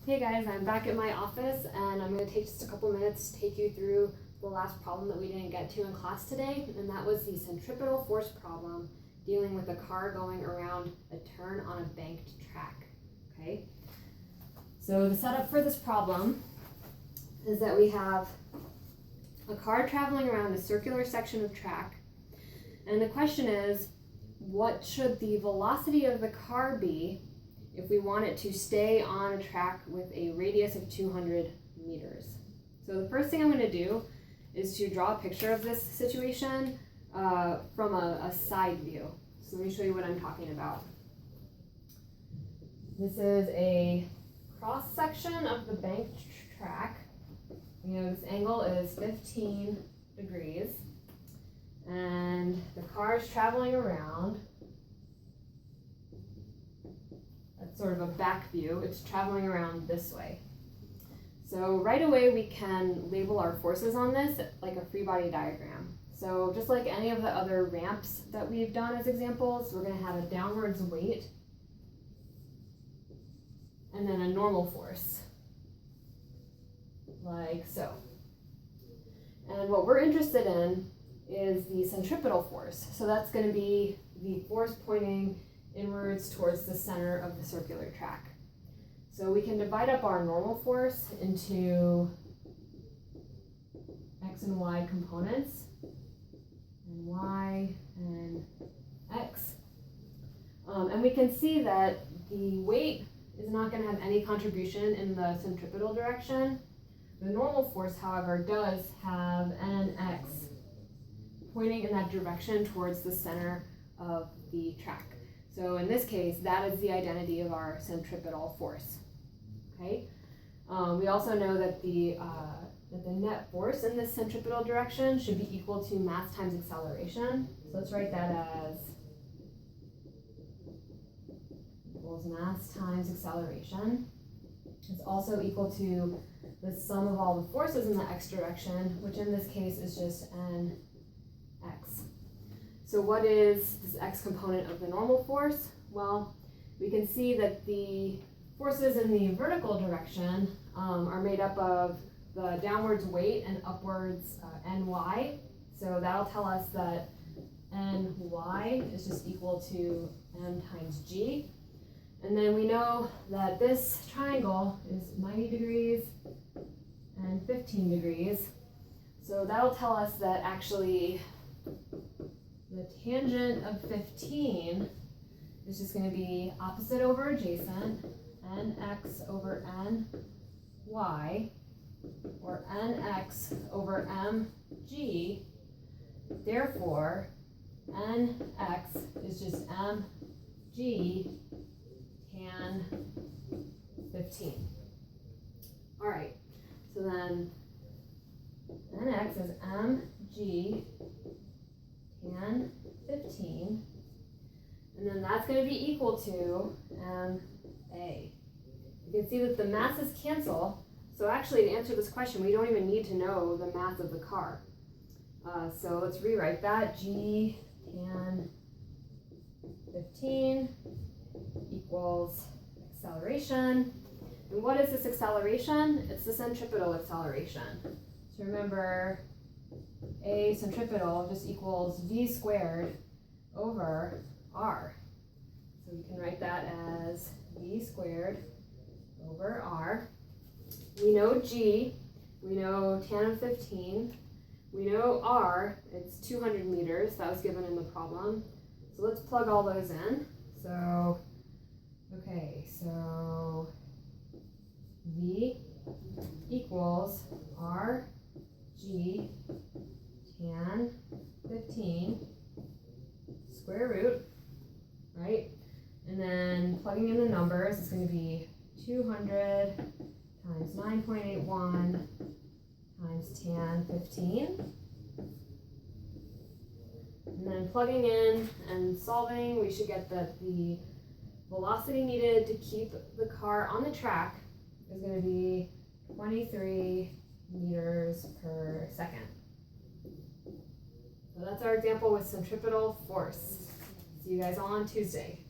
Hey guys, I'm back at my office and I'm going to take just a couple minutes to take you through the last problem that we didn't get to in class today, and that was the centripetal force problem dealing with a car going around a turn on a banked track. Okay, so the setup for this problem is that we have a car traveling around a circular section of track, and the question is, what should the velocity of the car be if we want it to stay on a track with a radius of 200 meters. So the first thing I'm going to do is to draw a picture of this situation from a side view. So let me show you what I'm talking about. This is a cross section of the banked track. You know, this angle is 15 degrees, and the car is traveling around. Sort of a back view, it's traveling around this way. So right away we can label our forces on this like a free body diagram. So just like any of the other ramps that we've done as examples, we're going to have a downwards weight and then a normal force, like so. And what we're interested in is the centripetal force. So that's going to be the force pointing inwards towards the center of the circular track. So we can divide up our normal force into x and y components, and y and x. And we can see that the weight is not going to have any contribution in the centripetal direction. The normal force, however, does have nx pointing in that direction towards the center of the track. So in this case, that is the identity of our centripetal force. Okay. We also know that the net force in this centripetal direction should be equal to mass times acceleration. So let's write that as equals mass times acceleration. It's also equal to the sum of all the forces in the x direction, which in this case is just nx. So what is this x component of the normal force? Well, we can see that the forces in the vertical direction are made up of the downwards weight and upwards ny. So that'll tell us that ny is just equal to m times g. And then we know that this triangle is 90 degrees and 15 degrees. So that'll tell us that actually the tangent of 15 is just going to be opposite over adjacent, nx over ny, or nx over mg. Therefore, nx is just mg tan 15. All right, so then nx is mg tan 15, and then that's going to be equal to ma. You can see that the masses cancel, so actually to answer this question we don't even need to know the mass of the car. So let's rewrite that. G tan 15 equals acceleration. And what is this acceleration? It's the centripetal acceleration. So remember, a centripetal just equals v squared over r. So we can write that as v squared over r. We know g, we know tan of 15, we know r, it's 200 meters, that was given in the problem. So let's plug all those in. So, okay, so v equals r g tan 15 square root, right? And then plugging in the numbers, it's going to be 200 times 9.81 times tan 15. And then plugging in and solving, we should get that the velocity needed to keep the car on the track is going to be 23 meters per second. So that's our example with centripetal force. See you guys all on Tuesday.